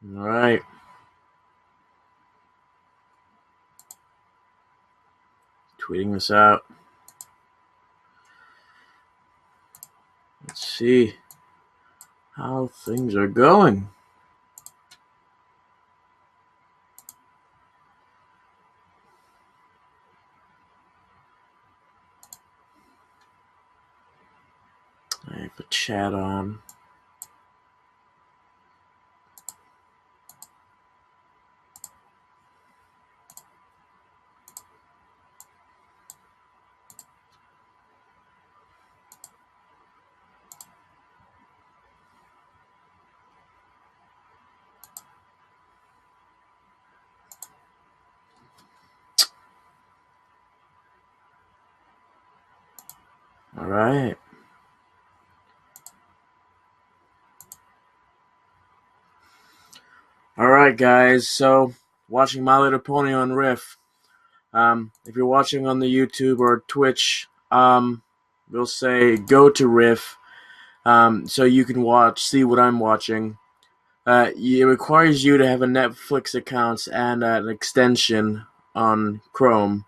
All right. Tweeting this out. Let's see how things are going. I have a chat on. All right. All right, guys. So, watching My Little Pony on Riff. If you're watching on the YouTube or Twitch, we'll say go to Riff, so you can see what I'm watching. It requires you to have a Netflix account and an extension on Chrome,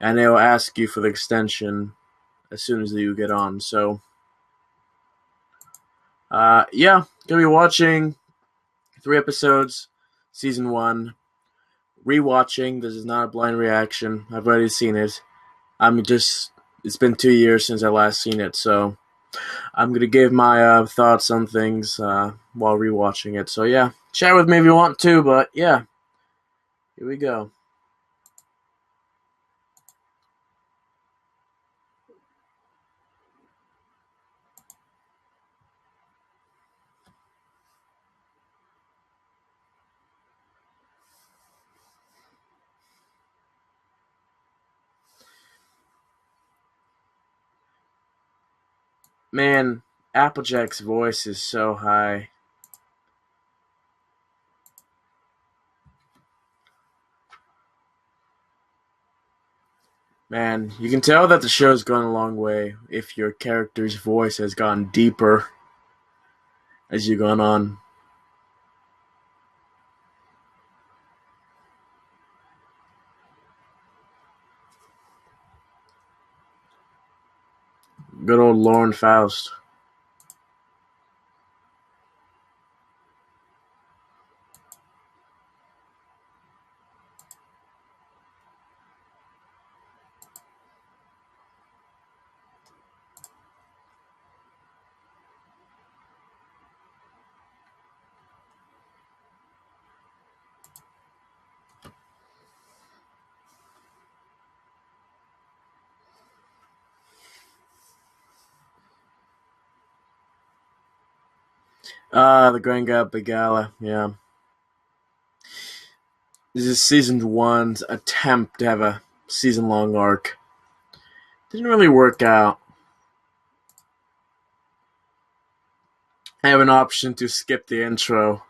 and they will ask you for the extension as soon as you get on. So, yeah, gonna be watching 3 episodes, season 1. Rewatching. This is not a blind reaction. I've already seen it. It's been 2 years since I last seen it, so I'm gonna give my thoughts on things while rewatching it. So yeah, chat with me if you want to, but yeah, here we go. Man, Applejack's voice is so high. Man, you can tell that the show's gone a long way if your character's voice has gone deeper as you've gone on. Good old Lauren Faust. The Grand Gala, yeah. This is season 1's attempt to have a season-long arc. Didn't really work out. I have an option to skip the intro.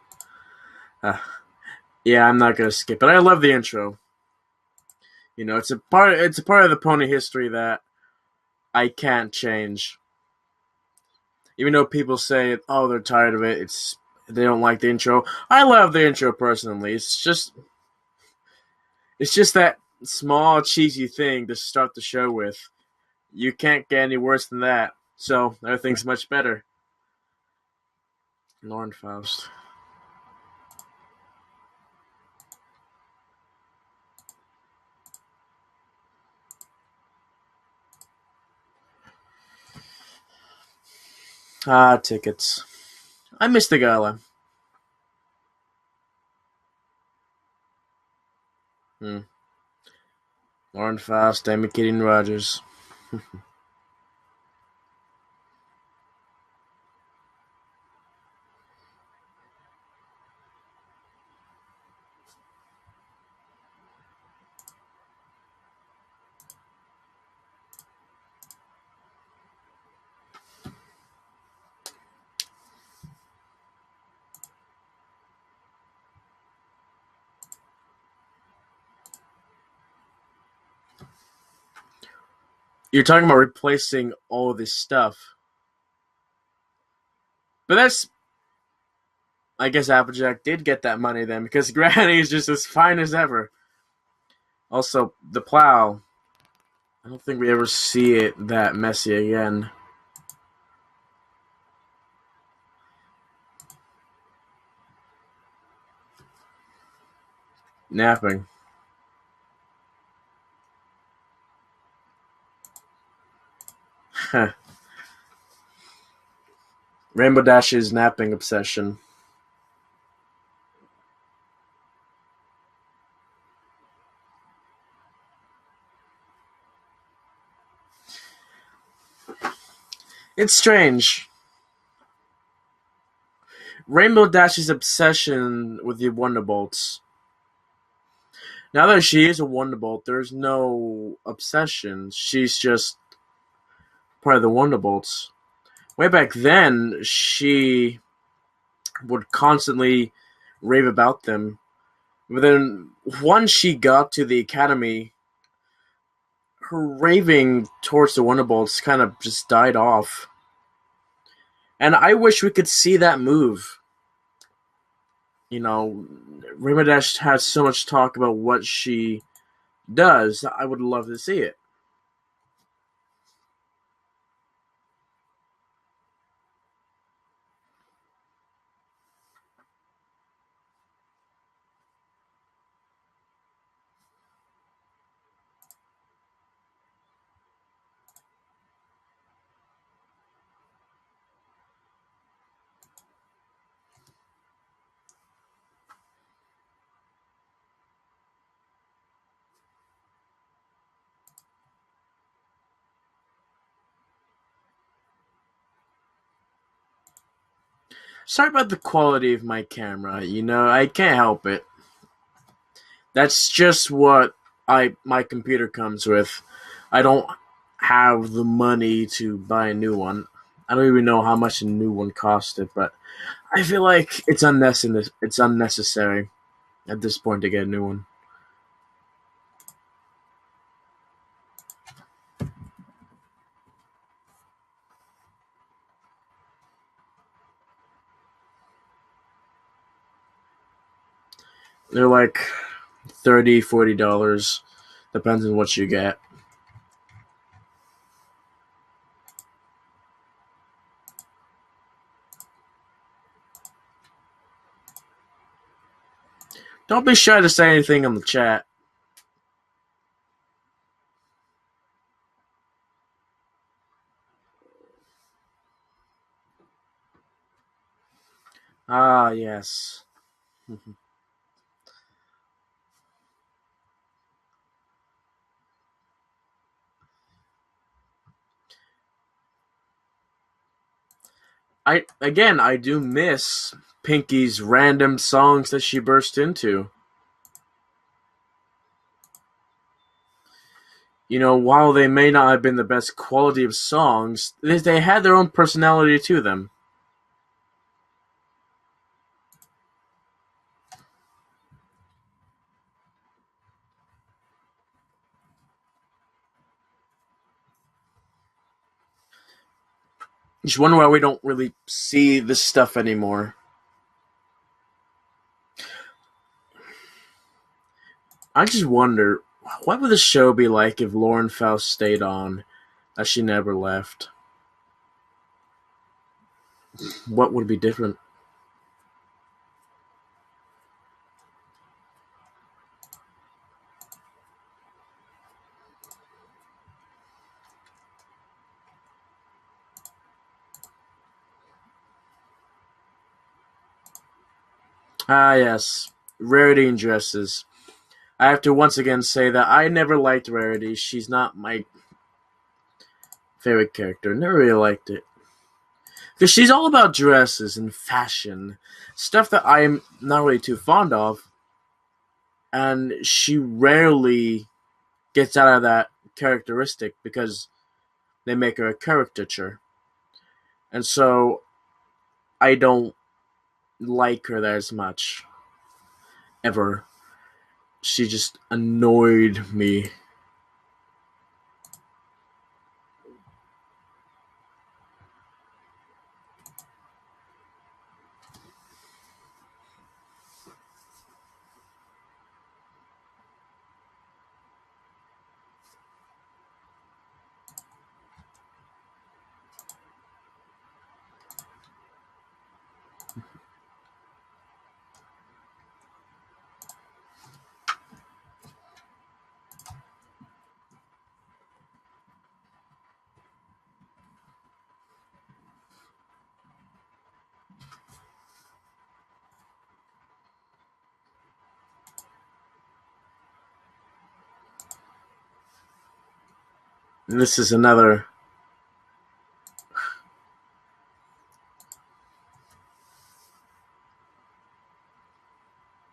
Uh, yeah, I'm not gonna skip it. I love the intro. You know, it's a part. It's a part of the pony history that I can't change. Even though people say, "Oh, they're tired of it," they don't like the intro. I love the intro personally. It's just that small cheesy thing to start the show with. You can't get any worse than that. So everything's much better. Lauren Faust. Tickets. I missed the gala. Hmm. Lauren Faust, Amy Keating Rogers. You're talking about replacing all of this stuff, but I guess Applejack did get that money then, because Granny is just as fine as ever. Also, the plow. I don't think we ever see it that messy again. Napping. Rainbow Dash's napping obsession. It's strange. Rainbow Dash's obsession with the Wonderbolts. Now that she is a Wonderbolt, there's no obsession. She's just part of the Wonderbolts. Way back then, she would constantly rave about them. But then, once she got to the Academy, her raving towards the Wonderbolts kind of just died off. And I wish we could see that move. You know, Rainbow Dash has so much talk about what she does. I would love to see it. Sorry about the quality of my camera. I can't help it. That's just what my computer comes with. I don't have the money to buy a new one. I don't even know how much a new one costed, but I feel like it's unnecessary. It's unnecessary at this point to get a new one. They're like $30, $40. Depends on what you get. Don't be shy to say anything on the chat. Ah, yes. I do miss Pinky's random songs that she burst into. While they may not have been the best quality of songs, they had their own personality to them. Just wonder why we don't really see this stuff anymore. I just wonder, what would the show be like if Lauren Faust stayed on, as she never left? What would be different? Ah, yes. Rarity in dresses. I have to once again say that I never liked Rarity. She's not my favorite character. Never really liked it. Because she's all about dresses and fashion. Stuff that I'm not really too fond of. And she rarely gets out of that characteristic because they make her a caricature. And so I don't like her as much. Ever. She just annoyed me. This is another.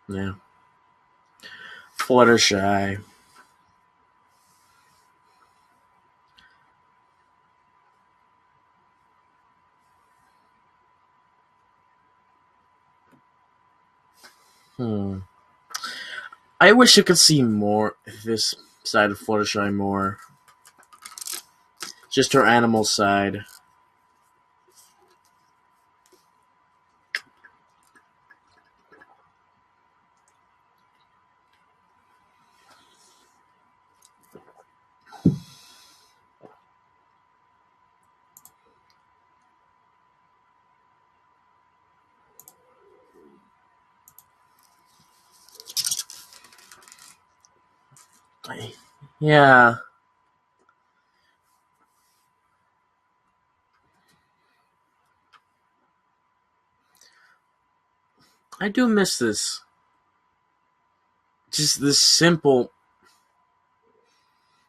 Yeah. Fluttershy. I wish you could see more this side of Fluttershy more. Just her animal side. Yeah. I do miss this. Just this simple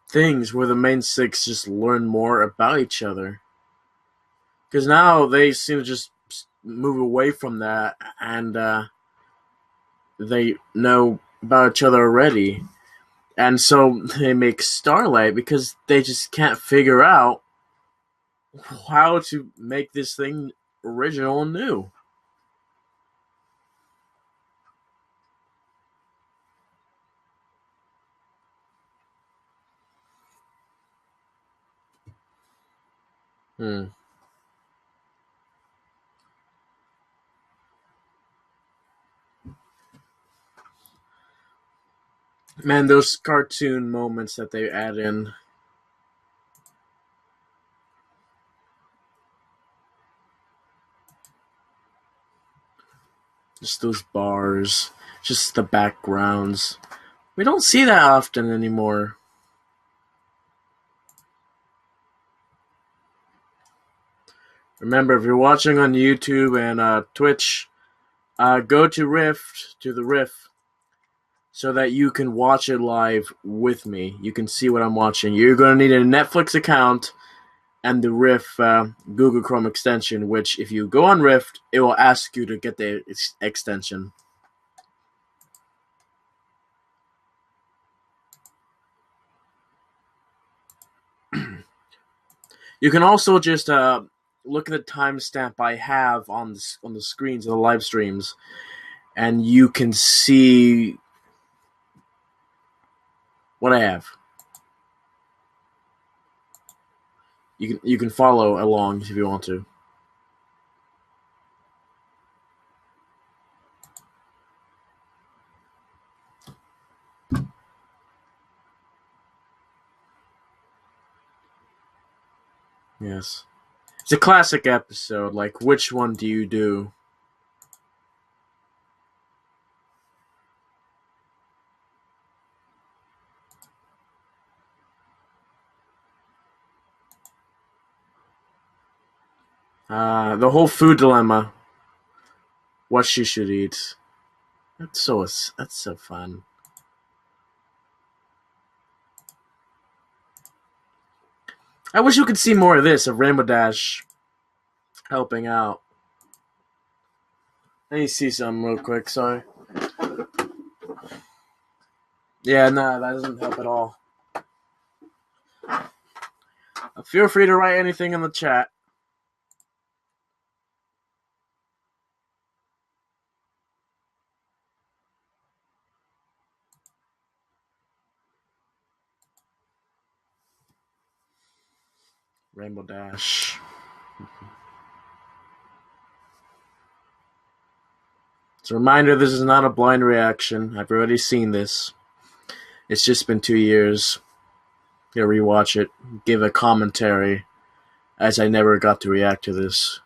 things where the main six just learn more about each other. Because now they seem to just move away from that and they know about each other already. And so they make Starlight because they just can't figure out how to make this thing original and new. Hmm. Man, those cartoon moments that they add in, just those bars, just the backgrounds. We don't see that often anymore. Remember, if you're watching on YouTube and Twitch, go to the Riff, so that you can watch it live with me. You can see what I'm watching. You're going to need a Netflix account and the Riff Google Chrome extension, which if you go on Rift, it will ask you to get the extension. You can also just look at the timestamp I have on the screens of the live streams, and you can see what I have. You can follow along if you want to. Yes, it's a classic episode. Like, which one do you do? The whole food dilemma. What she should eat. That's so fun. I wish you could see more of this of Rainbow Dash helping out. Let me see some real quick. Sorry. Yeah, no, that doesn't help at all. Feel free to write anything in the chat. Rainbow Dash. It's a reminder this is not a blind reaction. I've already seen this. It's just been 2 years. Gonna rewatch it, give a commentary, as I never got to react to this.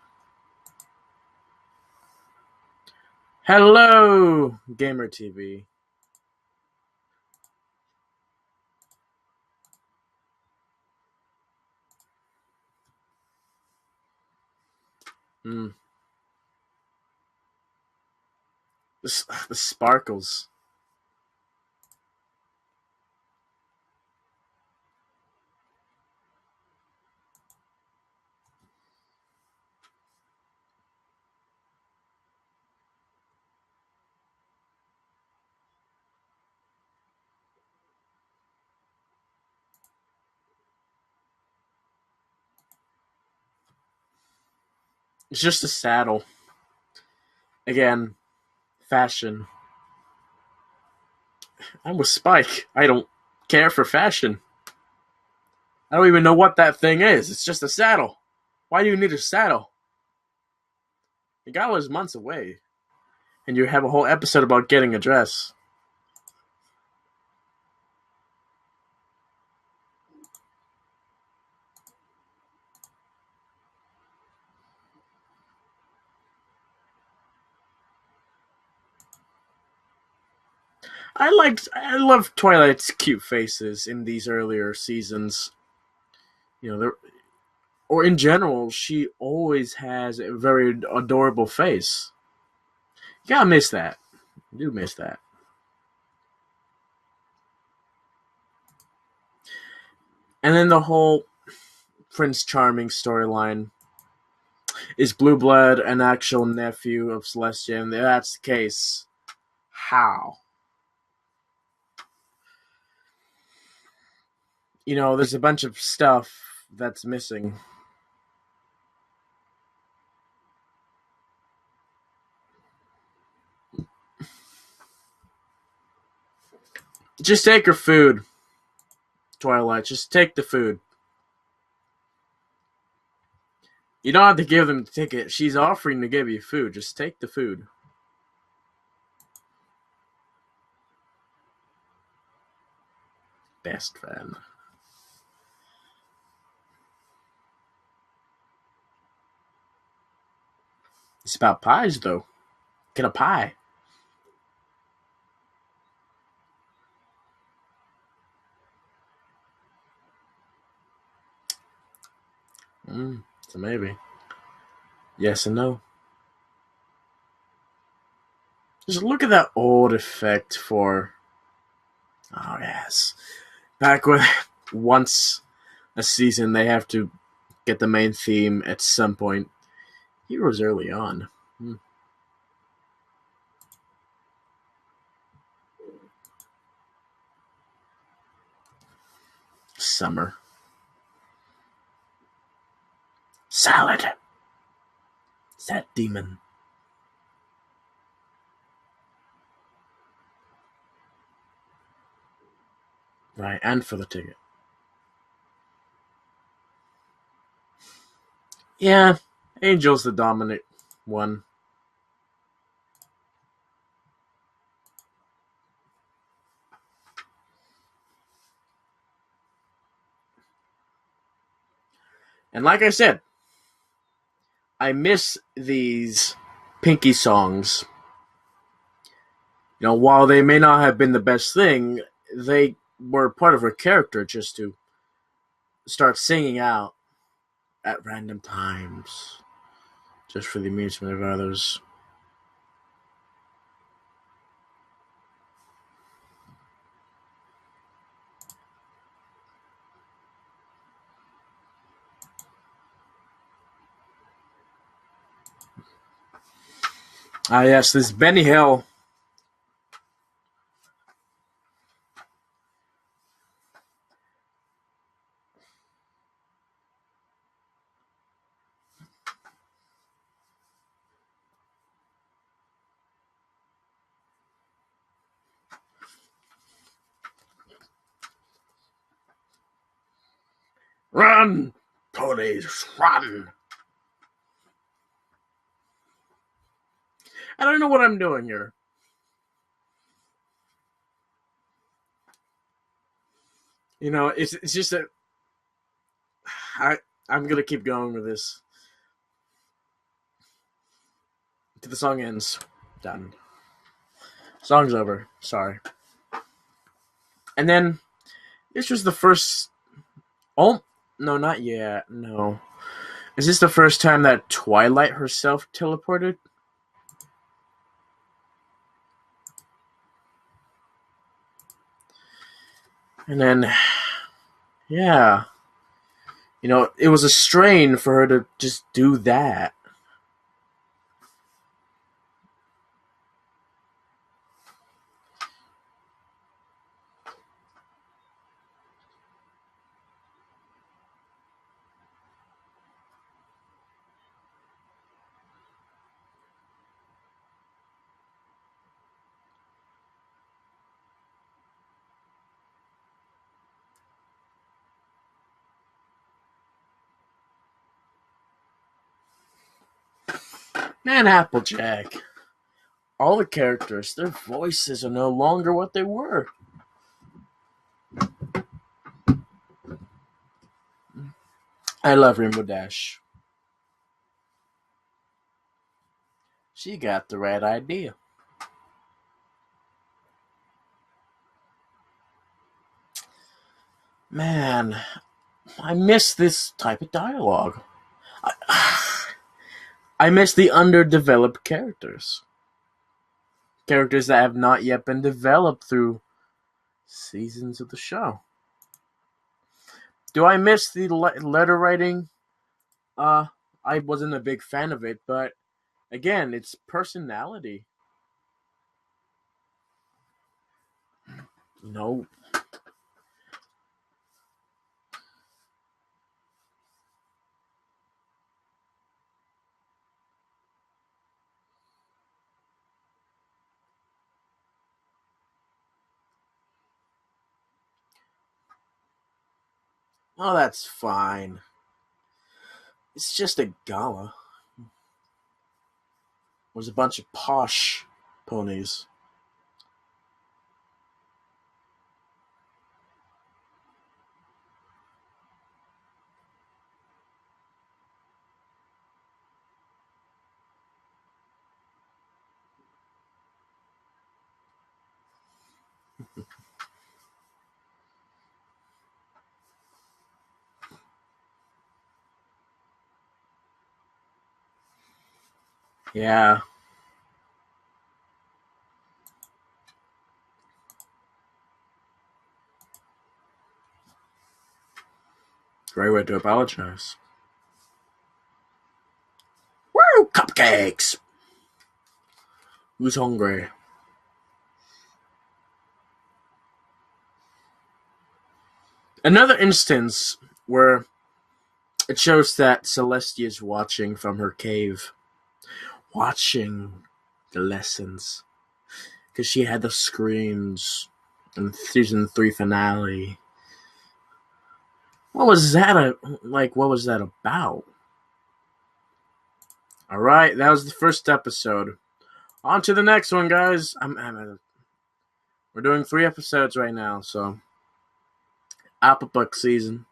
Hello, Gamer TV. Mm. The sparkles. It's just a saddle. Again, fashion. I'm with Spike. I don't care for fashion. I don't even know what that thing is. It's just a saddle. Why do you need a saddle? The gala is months away, and you have a whole episode about getting a dress. I love Twilight's cute faces in these earlier seasons. You know, or in general, she always has a very adorable face. You gotta miss that. I do miss that. And then the whole Prince Charming storyline. Is Blue Blood an actual nephew of Celestia? And if that's the case, how? There's a bunch of stuff that's missing. Just take her food, Twilight. Just take the food. You don't have to give them the ticket. She's offering to give you food. Just take the food. Best friend. It's about pies, though. Get a pie. So maybe. Yes and no. Just look at that old effect for. Oh, yes. Back when once a season they have to get the main theme at some point. Heroes early on. Summer. Salad. It's that demon. Right, and for the ticket. Yeah, Angel's the dominant one. And like I said, I miss these Pinky songs. While they may not have been the best thing, they were part of her character just to start singing out at random times, just for the amusement of others. Ah, yes, this Benny Hill. Run, ponies, run! I don't know what I'm doing here. It's just that I I'm gonna keep going with this till the song ends. Done. Song's over. Sorry. And then this was the first. Oh no, not yet. No. Is this the first time that Twilight herself teleported? And then, yeah, it was a strain for her to just do that. Man, Applejack. All the characters, their voices are no longer what they were. I love Rainbow Dash. She got the right idea. Man, I miss this type of dialogue. I miss the underdeveloped characters. Characters that have not yet been developed through seasons of the show. Do I miss the letter writing? I wasn't a big fan of it, but again, it's personality. No. Oh, that's fine. It's just a gala. There's a bunch of posh ponies. Yeah. Great way to apologize. Woo! Cupcakes! Who's hungry? Another instance where it shows that Celestia is watching from her cave. Watching the lessons. Because she had the screams in season 3 finale. What was that what was that about? Alright, that was the first episode. On to the next one, guys. We're doing 3 episodes right now, so Apple Book season.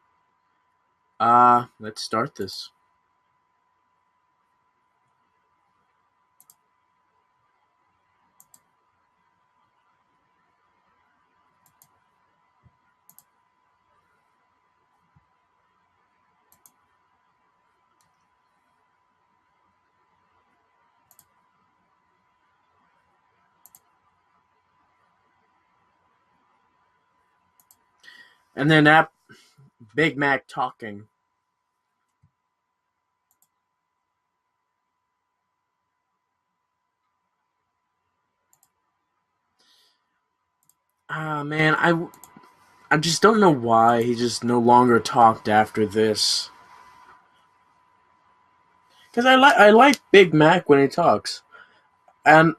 Let's start this. And then Big Mac talking. Man, I just don't know why he just no longer talked after this. Because I like Big Mac when he talks, and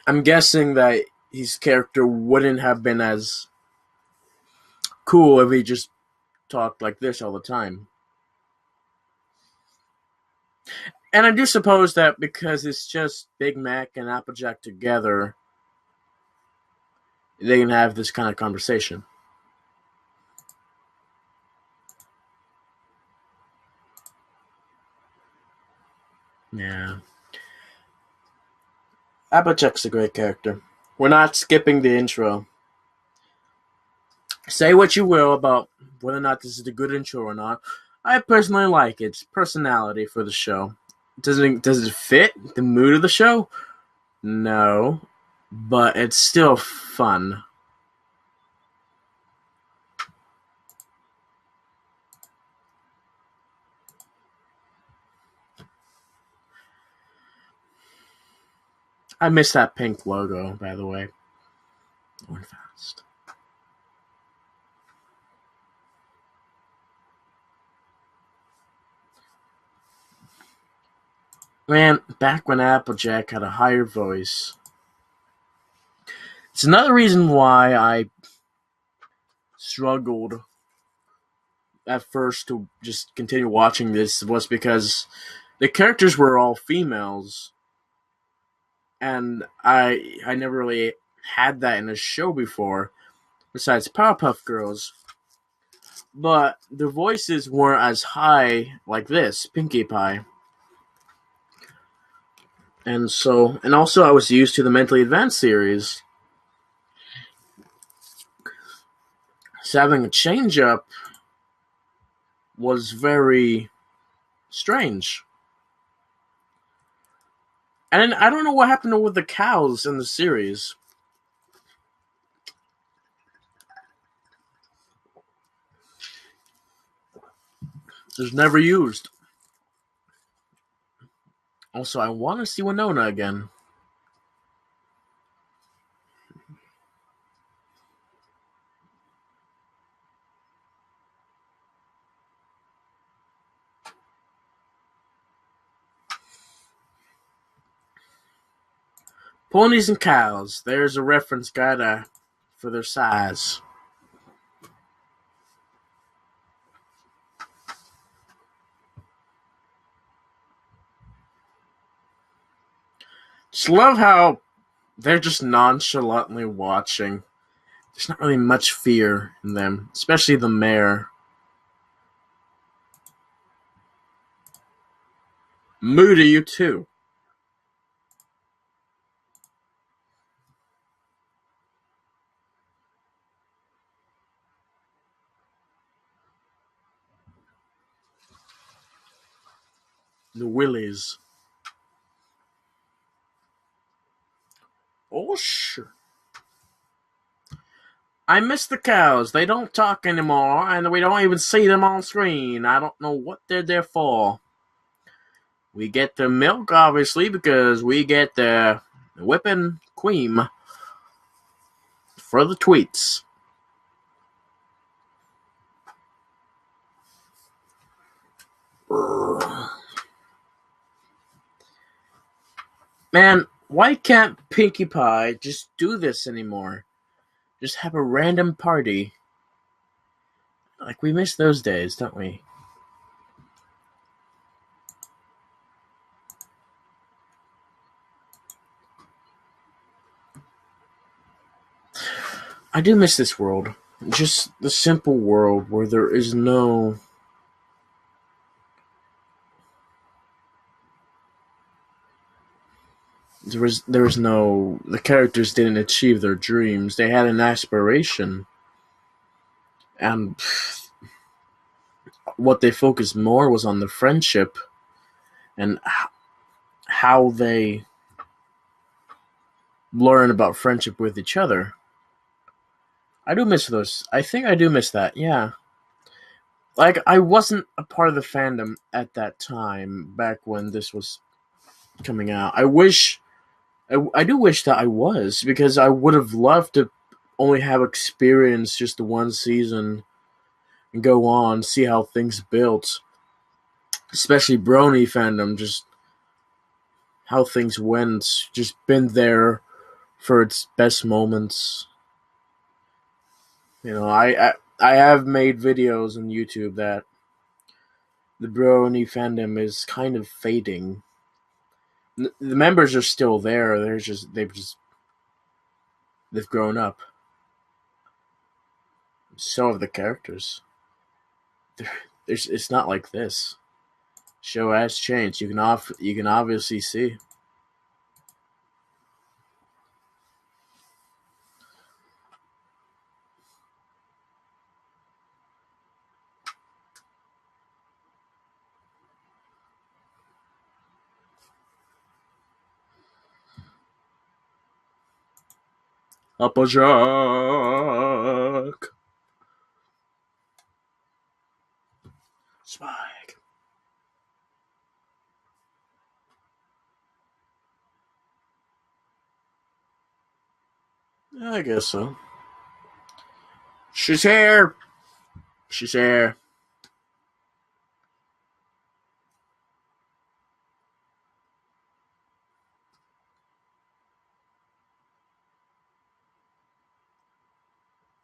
I'm guessing that his character wouldn't have been as cool if he just talked like this all the time. And I do suppose that because it's just Big Mac and Applejack together, they can have this kind of conversation. Yeah. Applejack's a great character. We're not skipping the intro. Say what you will about whether or not this is a good intro or not. I personally like its personality for the show. Does it fit the mood of the show? No. But it's still fun. I miss that pink logo, by the way. Going fast. Man, back when Applejack had a higher voice. It's another reason why I struggled at first to just continue watching this was because the characters were all females, and I never really had that in a show before, besides Powerpuff Girls. But the voices weren't as high like this, Pinkie Pie. And also I was used to the Mentally Advanced series. So having a change up was very strange. And I don't know what happened with the cows in the series. It was never used. Also, I want to see Winona again. Ponies and cows. There's a reference guide for their size. Just love how they're just nonchalantly watching. There's not really much fear in them, especially the mayor. Moody, you too. The Willies. Oh, sure. I miss the cows. They don't talk anymore, and we don't even see them on screen. I don't know what they're there for. We get the milk, obviously, because we get the whipping cream for the tweets. Man, why can't Pinkie Pie just do this anymore? Just have a random party. Like, we miss those days, don't we? I do miss this world. Just the simple world where there is no. There was no. The characters didn't achieve their dreams. They had an aspiration. And what they focused more was on the friendship and how they learn about friendship with each other. I do miss those. I think I do miss that, yeah. Like, I wasn't a part of the fandom at that time, back when this was coming out. I do wish that I was, because I would have loved to only have experienced just the one season and go on, see how things built. Especially Brony fandom, just how things went, just been there for its best moments. I have made videos on YouTube that the Brony fandom is kind of fading. The members are still there. They've grown up. So have the characters. It's not like this. Show has changed. You can obviously see. Applejack. Spike. I guess so. She's here. She's here.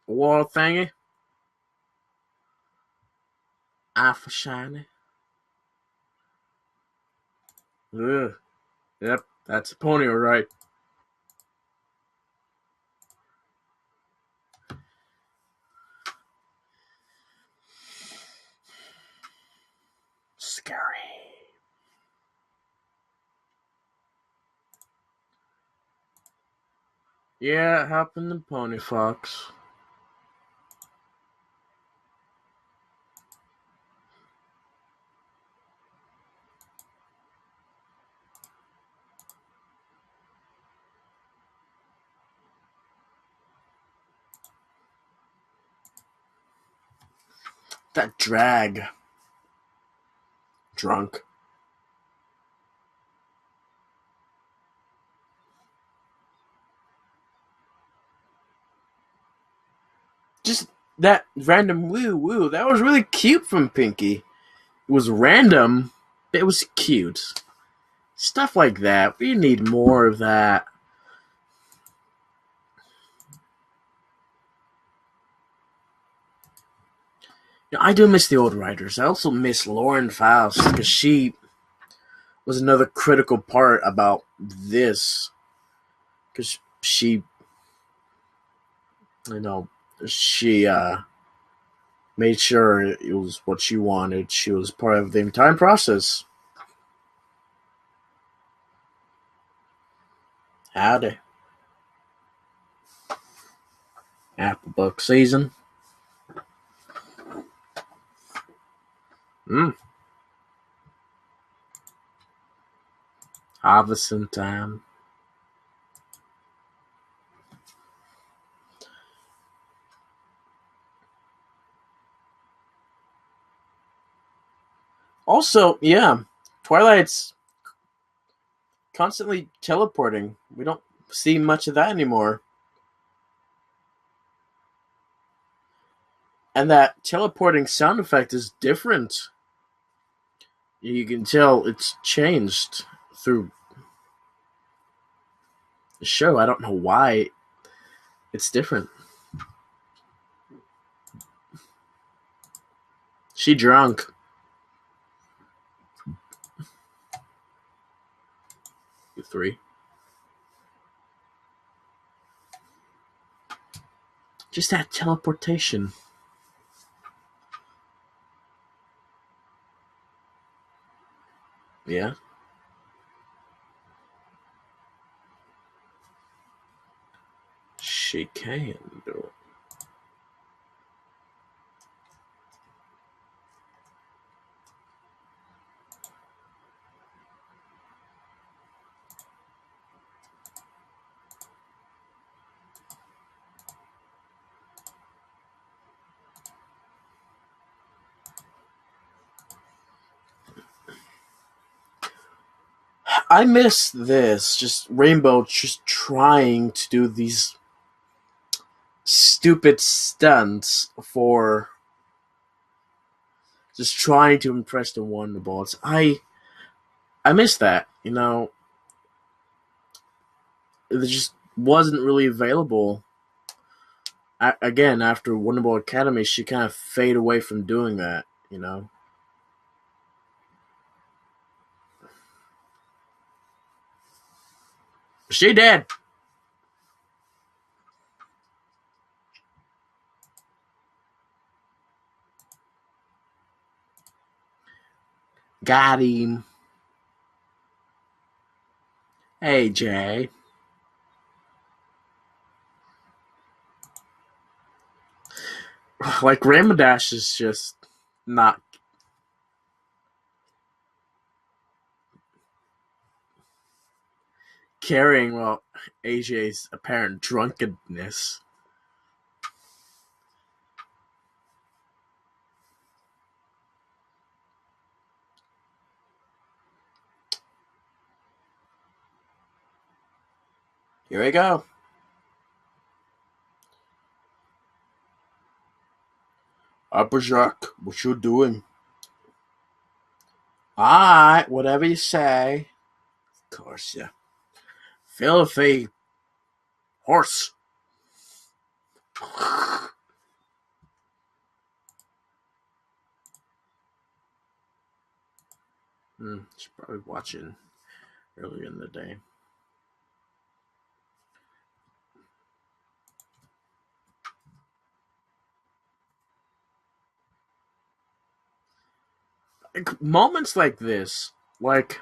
Wall thingy. Eye for shiny. Ugh. Yep, that's a pony, all right. Scary. Yeah, it happened to Pony Fox. That drag. Drunk. Just that random woo woo. That was really cute from Pinky. It was random, but it was cute. Stuff like that. We need more of that. I do miss the old writers. I also miss Lauren Faust because she was another critical part about this. Because she, you know, she made sure it was what she wanted. She was part of the entire process. Howdy. Apple book season. Mm. Harvesting time. Also, yeah, Twilight's constantly teleporting. We don't see much of that anymore. And that teleporting sound effect is different. You can tell it's changed through the show. I don't know why it's different. She drunk. Three. Just that teleportation. Yeah. She can do it. I miss this. Just Rainbow just trying to do these stupid stunts for just trying to impress the Wonderballs. I miss that. It just wasn't really available. Again, after Wonderball Academy, she kind of fade away from doing that. She did. Got him. Hey, Jay. Like, Ramadash is just not caring about AJ's apparent drunkenness. Here we go. Upper Jacques, what you doing? Alright, whatever you say. Of course, yeah. Filthy horse. She's probably watching earlier in the day. Like, moments like this, like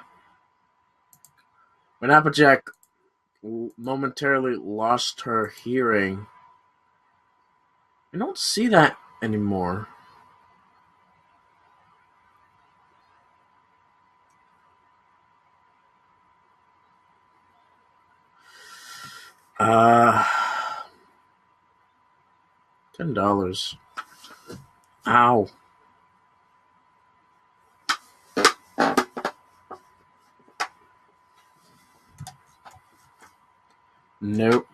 when Applejack momentarily lost her hearing, I don't see that anymore. Uh, $10. Ow. Nope.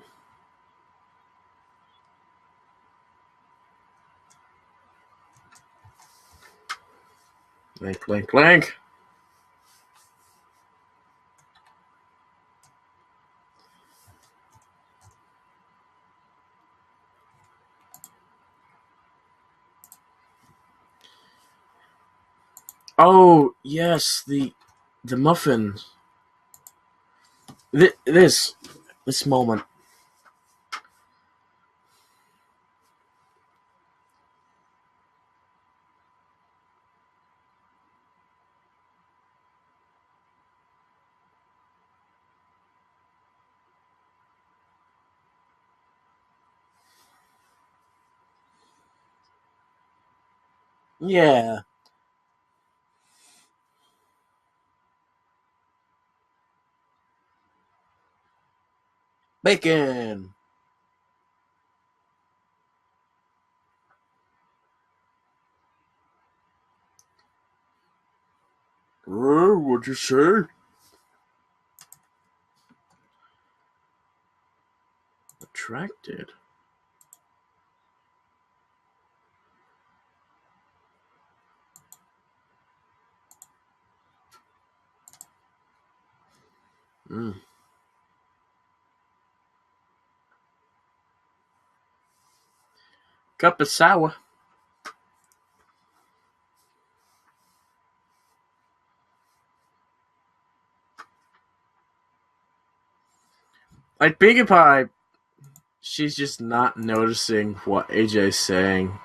Clink, clink, clink. Oh yes, the muffin. This moment. Yeah. Bacon. What'd you say? Attracted. Mm. Cup of sour. Like Pinkie Pie, she's just not noticing what AJ's saying.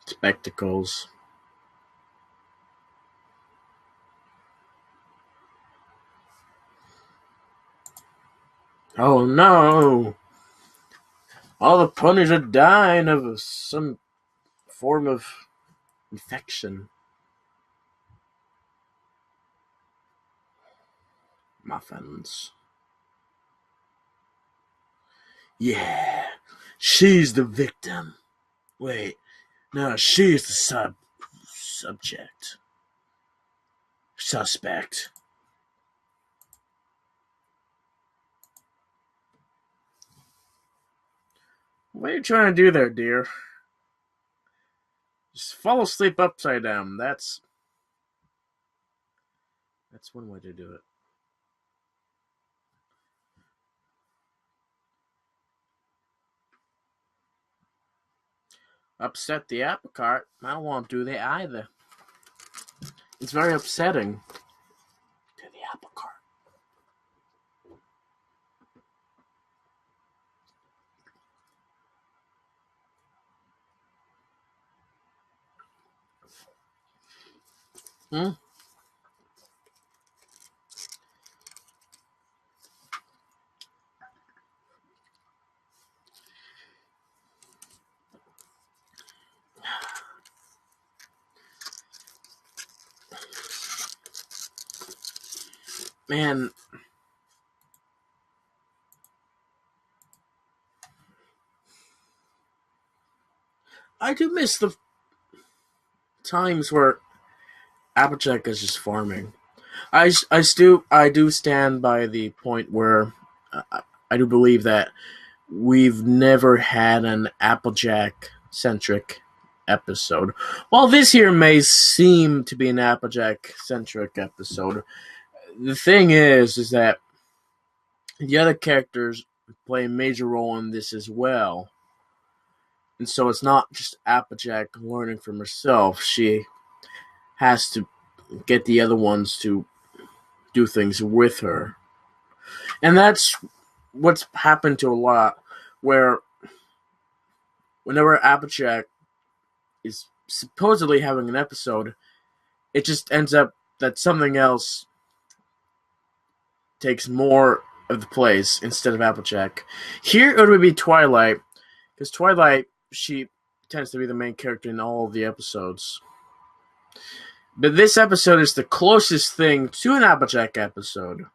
Spectacles. Oh no! All the ponies are dying of some form of infection. Muffins. Yeah, she's the victim. Wait, no, she's the subject. Suspect. What are you trying to do there, dear? Just fall asleep upside down. That's one way to do it. Upset the apple cart. I don't want to do that either. It's very upsetting. To the apple cart. Hmm? Man, I do miss the times where Applejack is just farming. I do stand by the point where I do believe that we've never had an Applejack centric episode. While this here may seem to be an Applejack-centric episode, the thing is that the other characters play a major role in this as well. And so it's not just Applejack learning from herself. She has to get the other ones to do things with her. And that's what's happened to a lot, where whenever Applejack is supposedly having an episode, it just ends up that something else takes more of the place instead of Applejack. Here it would be Twilight, because Twilight, she tends to be the main character in all of the episodes. But this episode is the closest thing to an Applejack episode.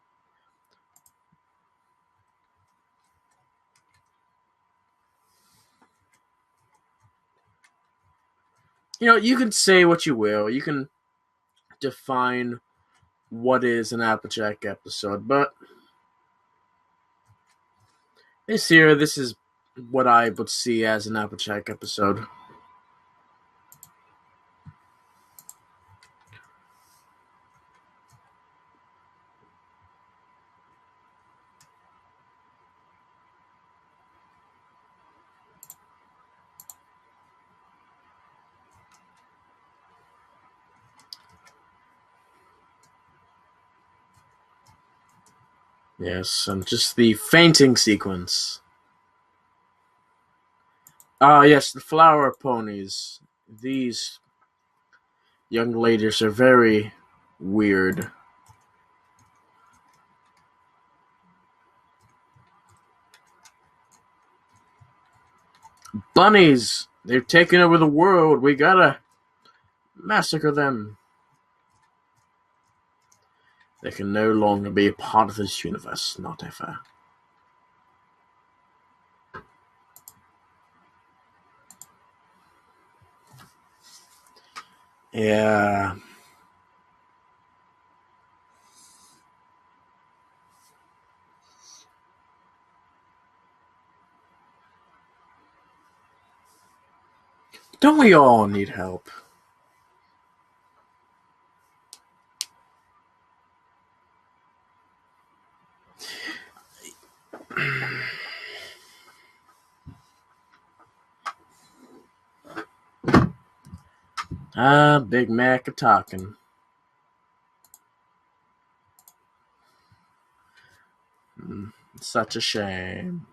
You know, you can say what you will. You can define what is an Applejack episode, but this is what I would see as an Applejack episode. Yes, and just the fainting sequence. Yes, the flower ponies. These young ladies are very weird. Bunnies! They've taken over the world. We gotta massacre them. They can no longer be a part of this universe, not ever. Yeah. Don't we all need help? Big Mac a talking. Such a shame.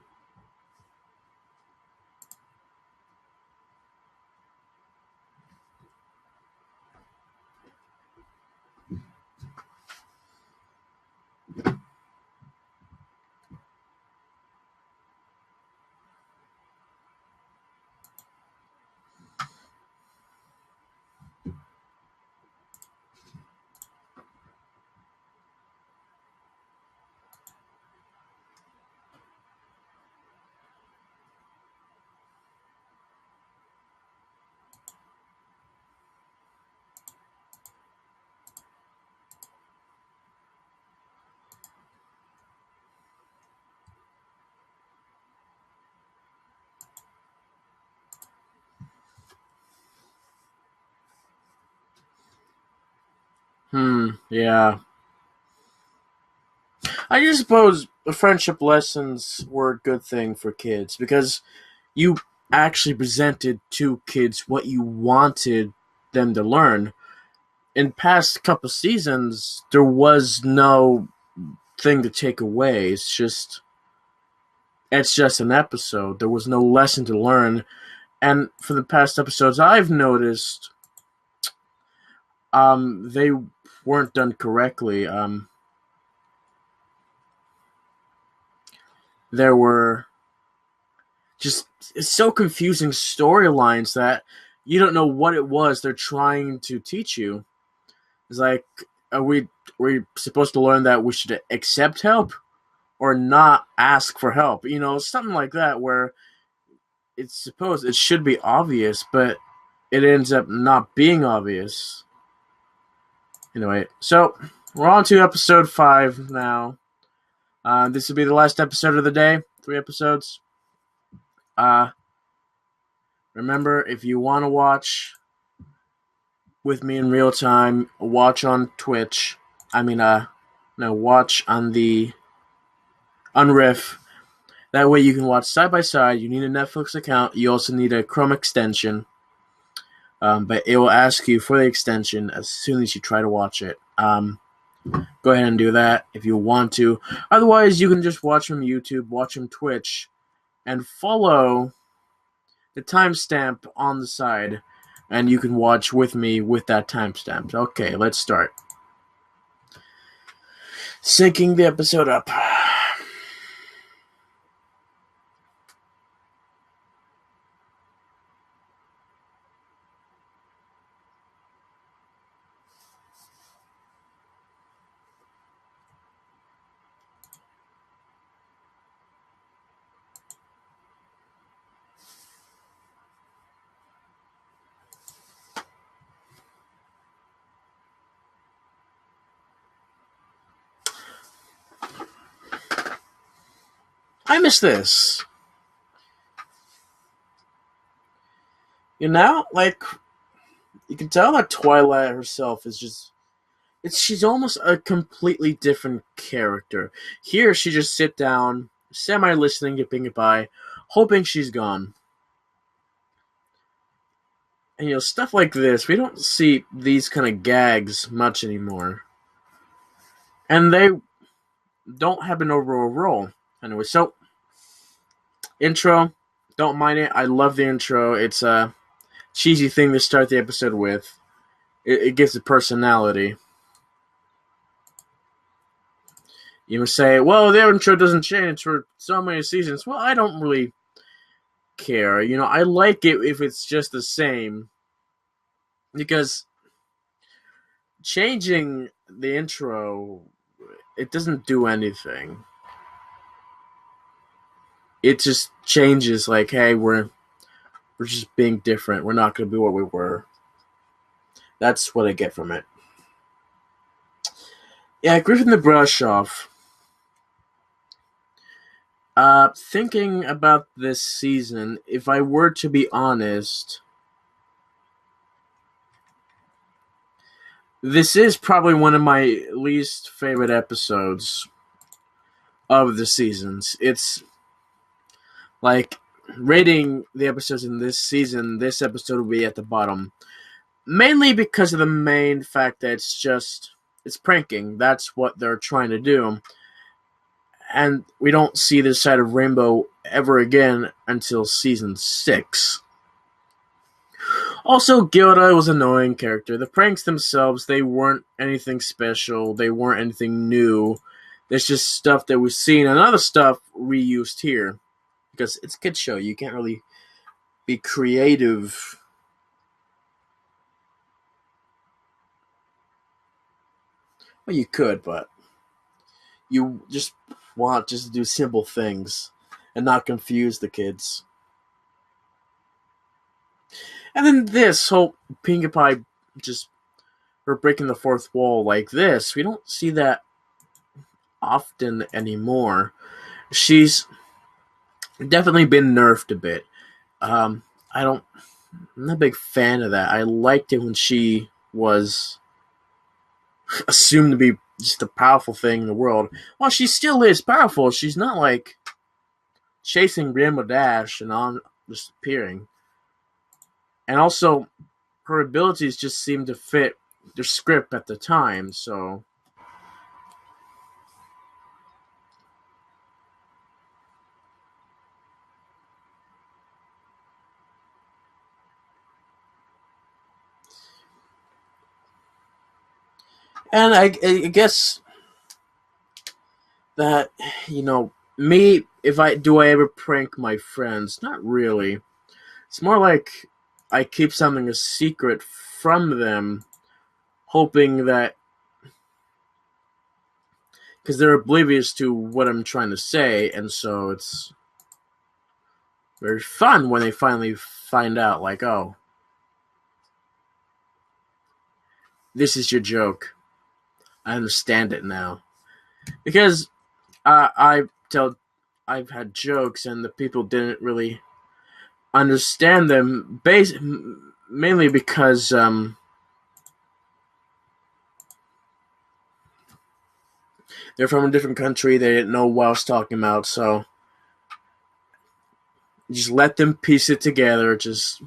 Yeah. I just suppose the friendship lessons were a good thing for kids because you actually presented to kids what you wanted them to learn. In past couple seasons, there was no thing to take away. It's just an episode. There was no lesson to learn. And for the past episodes I've noticed, they weren't done correctly. There were just it's so confusing storylines that you don't know what it was they're trying to teach you. It's like, are we supposed to learn that we should accept help or not ask for help? You know, something like that where it should be obvious, but it ends up not being obvious. Anyway, so we're on to episode 5 now. This will be the last episode of the day. 3 episodes. Remember, if you want to watch with me in real time, watch on Twitch. Watch on Riff. That way you can watch side by side. You need a Netflix account. You also need a Chrome extension. But it will ask you for the extension as soon as you try to watch it. Go ahead and do that if you want to. Otherwise, you can just watch from YouTube, watch from Twitch, and follow the timestamp on the side, and you can watch with me with that timestamp. Okay, let's start. Syncing the episode up. I miss this. You know, like, you can tell that Twilight herself is just... she's almost a completely different character. Here, she just sit down, semi-listening to Pinkie Pie, hoping she's gone. And, stuff like this, we don't see these kind of gags much anymore. And they don't have an overall role. Anyway, so, intro, don't mind it. I love the intro. It's a cheesy thing to start the episode with. It gives it personality. You must say, well, the intro doesn't change for so many seasons. Well, I don't really care. I like it if it's just the same. Because changing the intro, it doesn't do anything. It just changes, like, hey, we're just being different. We're not going to be what we were. That's what I get from it. Yeah, Griffin the Brush Off. Thinking about this season, if I were to be honest, this is probably one of my least favorite episodes of the seasons. It's like, rating the episodes in this season, this episode will be at the bottom. Mainly because of the main fact that it's pranking. That's what they're trying to do. And we don't see this side of Rainbow ever again until season 6. Also, Gilda was an annoying character. The pranks themselves, they weren't anything special. They weren't anything new. There's just stuff that we've seen and other stuff reused here. Because it's a kid's show. You can't really be creative. Well, you could, but you just want just to do simple things and not confuse the kids. And then this whole Pinkie Pie, just her breaking the fourth wall like this, we don't see that often anymore. She's definitely been nerfed a bit. I'm not a big fan of that. I liked it when she was assumed to be just a powerful thing in the world. Well, she still is powerful. She's not like chasing Rainbow Dash and on disappearing. And also, her abilities just seem to fit the script at the time, so... And I guess that, me, if I ever prank my friends? Not really. It's more like I keep something a secret from them, hoping that, because they're oblivious to what I'm trying to say, and so it's very fun when they finally find out, like, oh, this is your joke. I understand it now. Because I've had jokes and the people didn't really understand them mainly because they're from a different country. They didn't know what I was talking about, so just let them piece it together. It's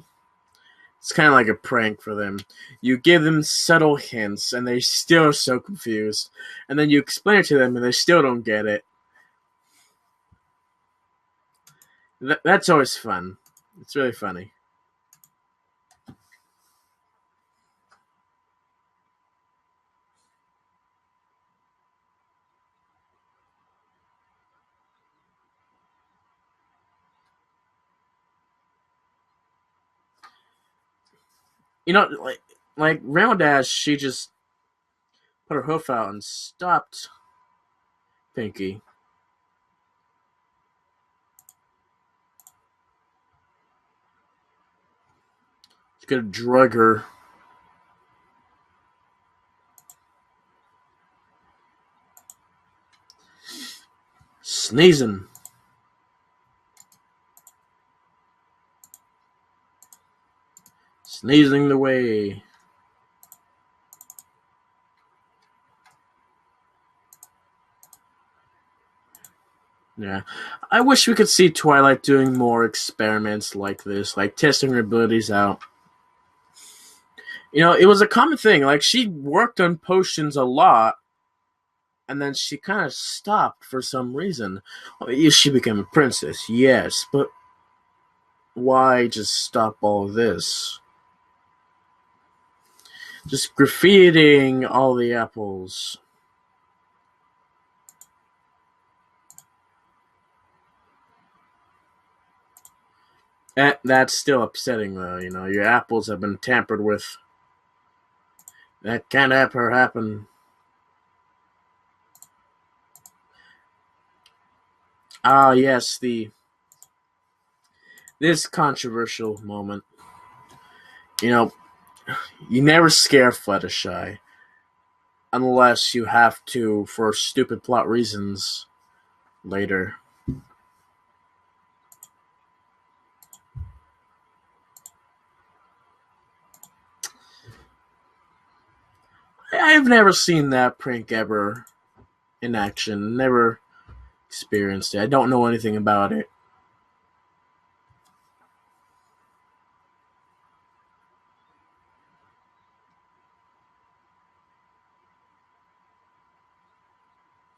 kind of like a prank for them. You give them subtle hints, and they still are so confused. And then you explain it to them, and they still don't get it. That's always fun. It's really funny. You know, like Rainbow Dash, she just put her hoof out and stopped Pinky. She could have drug her. Sneezing. Sneezing the way. Yeah. I wish we could see Twilight doing more experiments like this, like testing her abilities out. You know, it was a common thing. Like, she worked on potions a lot, and then she kind of stopped for some reason. She became a princess, yes, but why just stop all this? Just graffitiing all the apples. That's still upsetting, though. You know, your apples have been tampered with. That can't ever happen. Ah, yes, this controversial moment. You know, you never scare Fluttershy unless you have to for stupid plot reasons later. I've never seen that prank ever in action. Never experienced it. I don't know anything about it.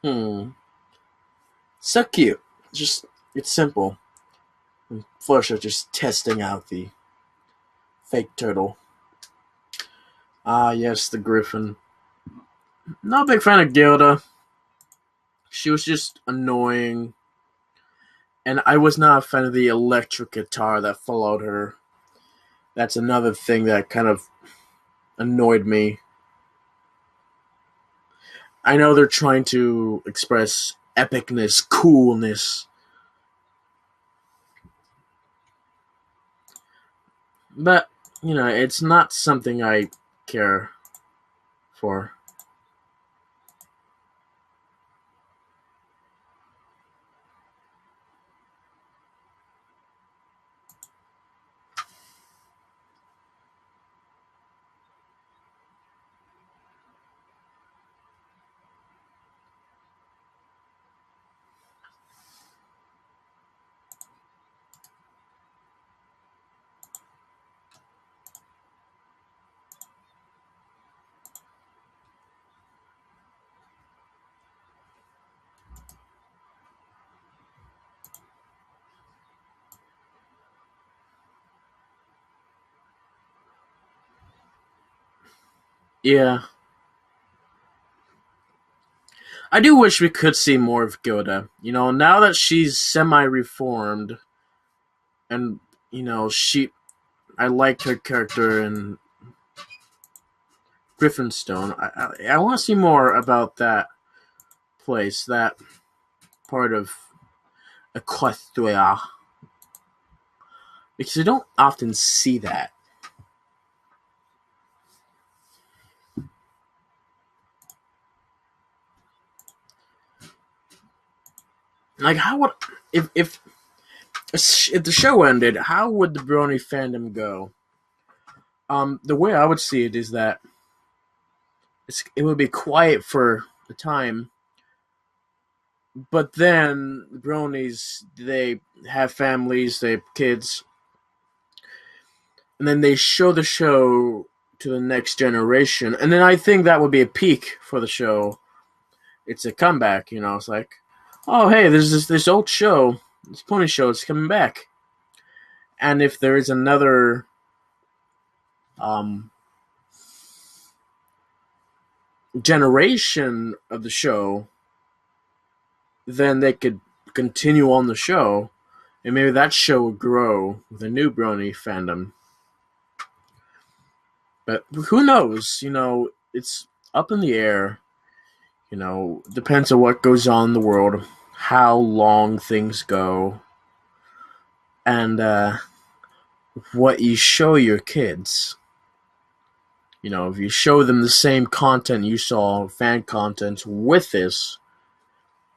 Hmm. So cute. Just it's simple. Fluttershy just testing out the fake turtle. Ah, yes, the Griffin. Not a big fan of Gilda. She was just annoying. And I was not a fan of the electric guitar that followed her. That's another thing that kind of annoyed me. I know they're trying to express epicness, coolness, but, you know, it's not something I care for. Yeah. I do wish we could see more of Gilda. You know, now that she's semi-reformed, and, you know, I liked her character in Griffinstone. I want to see more about that place, that part of Equestria, because I don't often see that. Like, how would if if the show ended, how would the Brony fandom go? The way I would see it is that it would be quiet for a time, but then the Bronies, they have families, they have kids, and then they show the show to the next generation, and then I think that would be a peak for the show. It's a comeback, you know. It's like, oh hey, there's this old show, this pony show, it's coming back, and if there is another um, generation of the show, then they could continue on the show, and maybe that show would grow with a new Brony fandom. But who knows? You know, it's up in the air. You know, depends on what goes on in the world, how long things go, and what you show your kids. You know, if you show them the same content you saw, fan content, with this,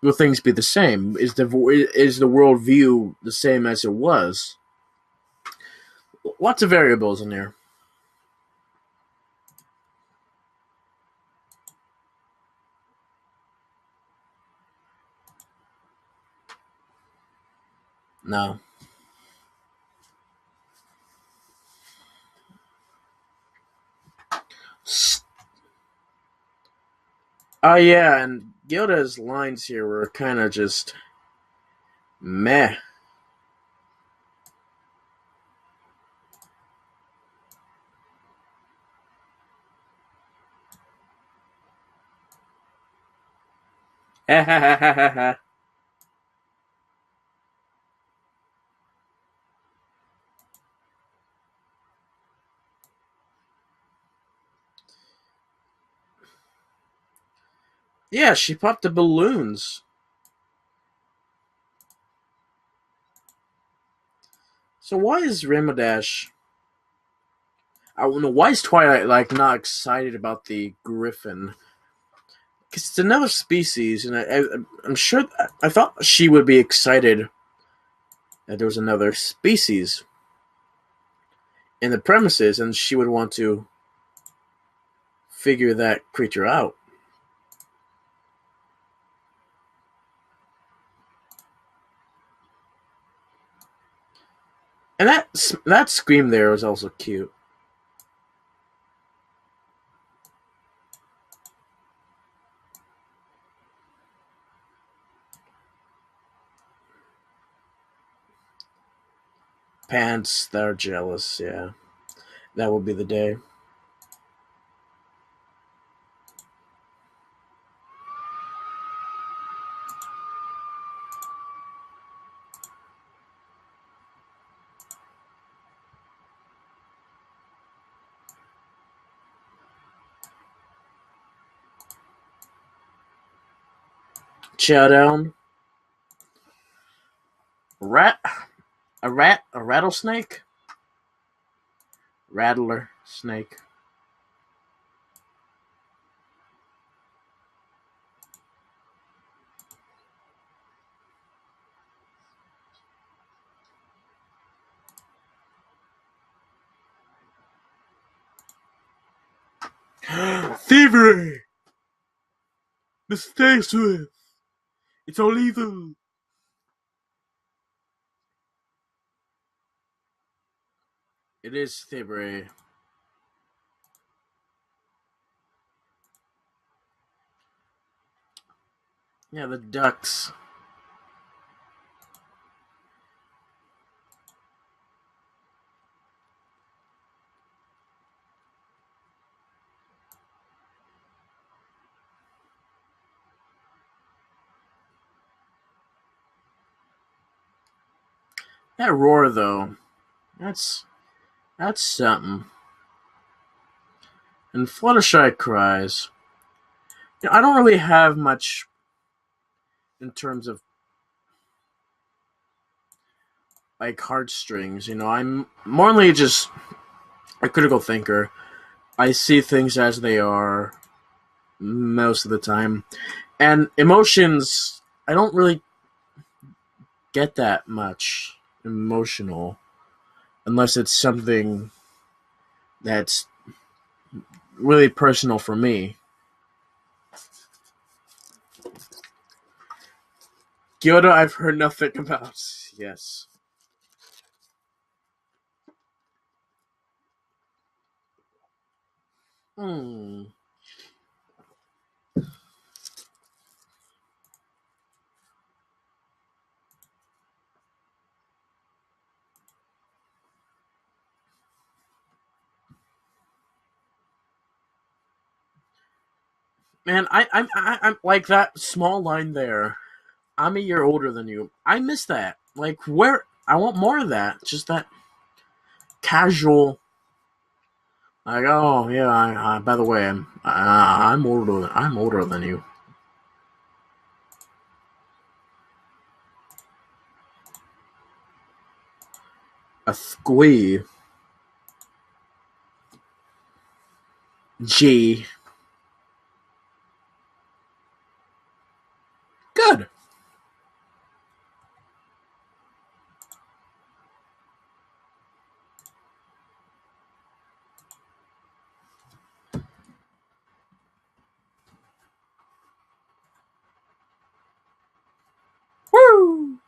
will things be the same? Is the world view the same as it was? Lots of variables in there. No. Oh yeah, and Gilda's lines here were kind of just meh. Yeah, she popped the balloons. So why is Ramodash? I don't know, why is Twilight like not excited about the griffin? Because it's another species, and I'm sure I thought she would be excited that there was another species in the premises, and she would want to figure that creature out. And that scream there was also cute. Pants that are jealous, yeah. That would be the day. Chow down. Rat? A rat? A rattlesnake? Rattler. Snake. Thievery! Mistakes with! It's all evil! It is thievery. Yeah, the ducks. That roar, though, that's that's something. And Fluttershy cries. You know, I don't really have much in terms of like heartstrings. You know, I'm morally just a critical thinker. I see things as they are most of the time, and emotions. I don't really get that much emotional unless it's something that's really personal for me. Kyoto, I've heard nothing about. Yes. Hmm. Man, I'm like that small line there. I'm a year older than you. I miss that. Like, where I want more of that. Just that casual. Like, oh yeah. By the way, I'm older than you. A squee. G. Good. Woo.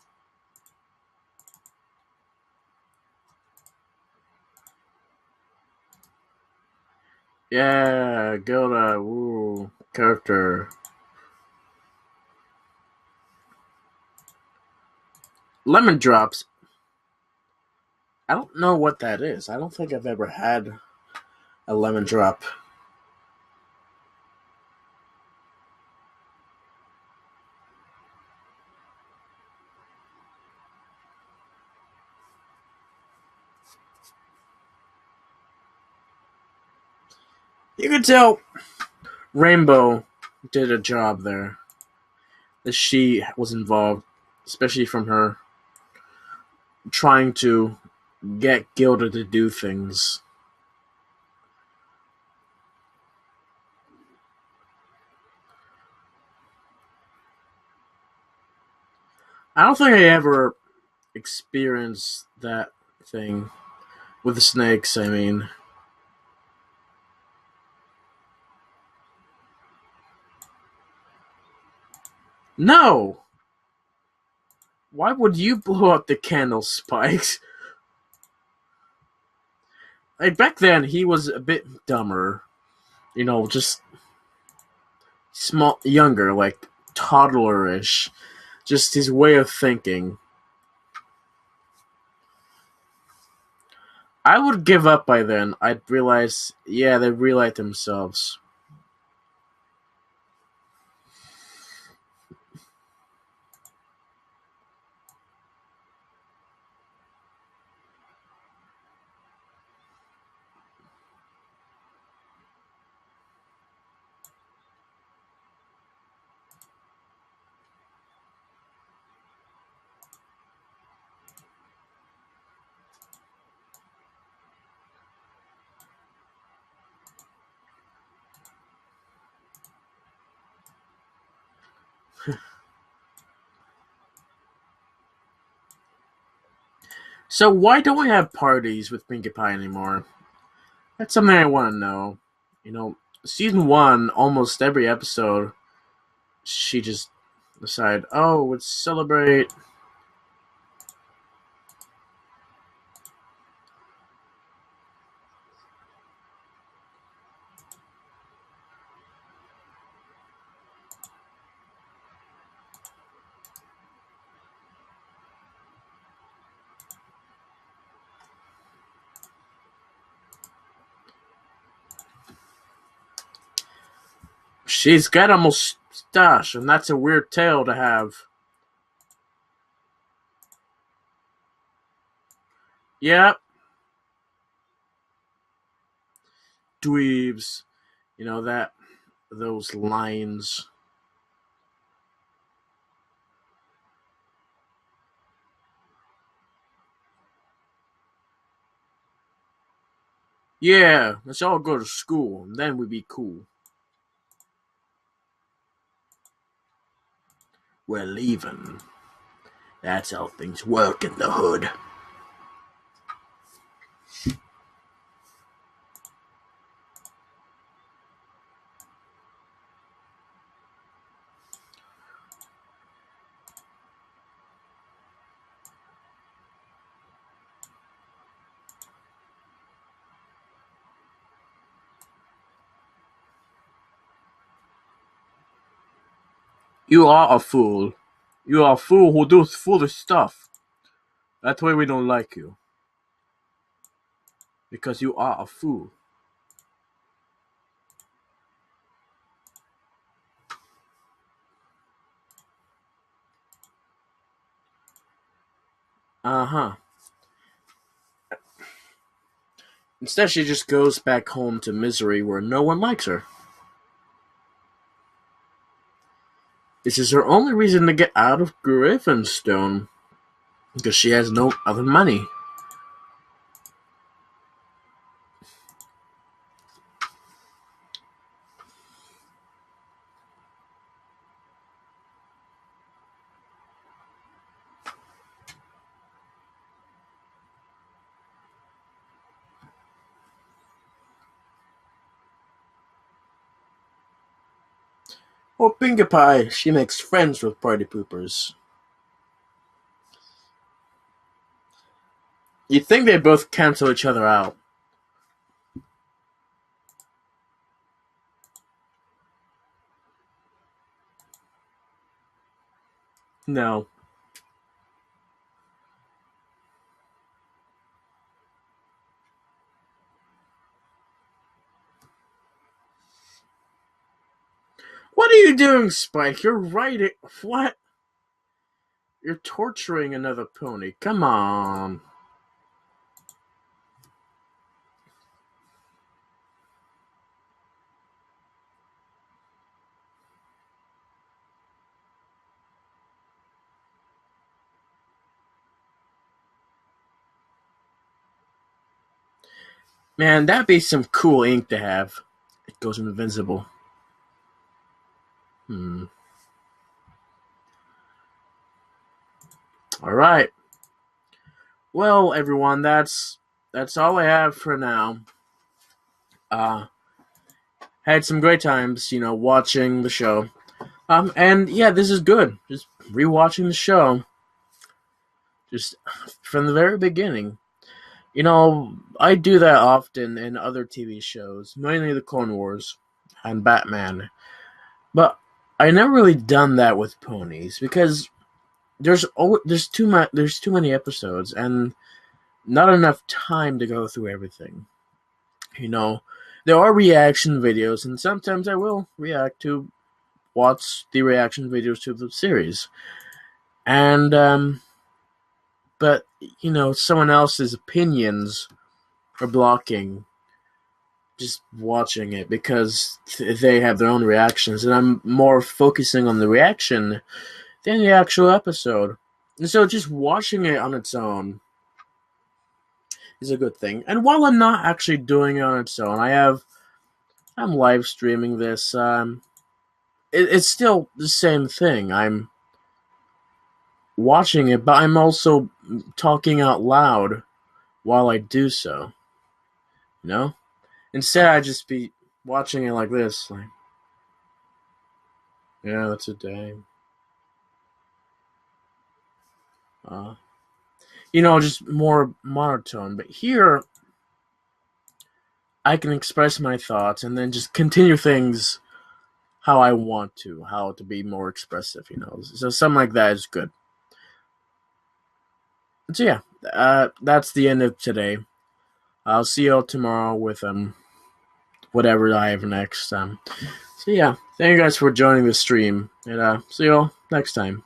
Yeah. Gilda. Woo. Character. Lemon drops. I don't know what that is. I don't think I've ever had a lemon drop. You can tell Rainbow did a job there. That she was involved, especially from her trying to get Gilda to do things. I don't think I ever experienced that thing with the snakes. I mean, no. Why would you blow up the candle spikes? Like back then, he was a bit dumber. Just small, younger, like toddlerish. Just his way of thinking. I would give up by then. I'd realize, yeah, they relight themselves. So why don't we have parties with Pinkie Pie anymore? That's something I want to know. Season one, almost every episode, she just decide, oh, let's celebrate. She's got a mustache, and that's a weird tail to have. Yep, dweebs. That those lines. Yeah, let's all go to school, and then we'd be cool. We're leaving. That's how things work in the hood. You are a fool. You are a fool who does foolish stuff. That's why we don't like you. Because you are a fool. Uh-huh. Instead, she just goes back home to misery where no one likes her. This is her only reason to get out of Griffinstone. Because she has no other money. Oh, Pinkie Pie, she makes friends with party poopers. You'd think they both cancel each other out. No. What are you doing, Spike? You're writing. What? You're torturing another pony. Come on. Man, that'd be some cool ink to have. It goes invincible. Alright. Well, everyone, that's all I have for now. Had some great times, watching the show. And yeah, this is good. Just rewatching the show. Just from the very beginning. I do that often in other TV shows, mainly the Clone Wars and Batman. But I never really done that with ponies because there's too many episodes and not enough time to go through everything. There are reaction videos, and sometimes I will watch the reaction videos to the series. And but someone else's opinions are blocking just watching it because they have their own reactions, and I'm more focusing on the reaction than the actual episode. And so just watching it on its own is a good thing. And while I'm not actually doing it on its own, I'm live streaming this. It's still the same thing. I'm watching it, but I'm also talking out loud while I do so. Instead, I just be watching it like this, like, yeah, that's a day. Uh, just more monotone. But here, I can express my thoughts and then just continue things how I want to, how to be more expressive. So something like that is good. So yeah, that's the end of today. I'll see you all tomorrow with whatever I have next. So yeah, thank you guys for joining the stream, and see you all next time.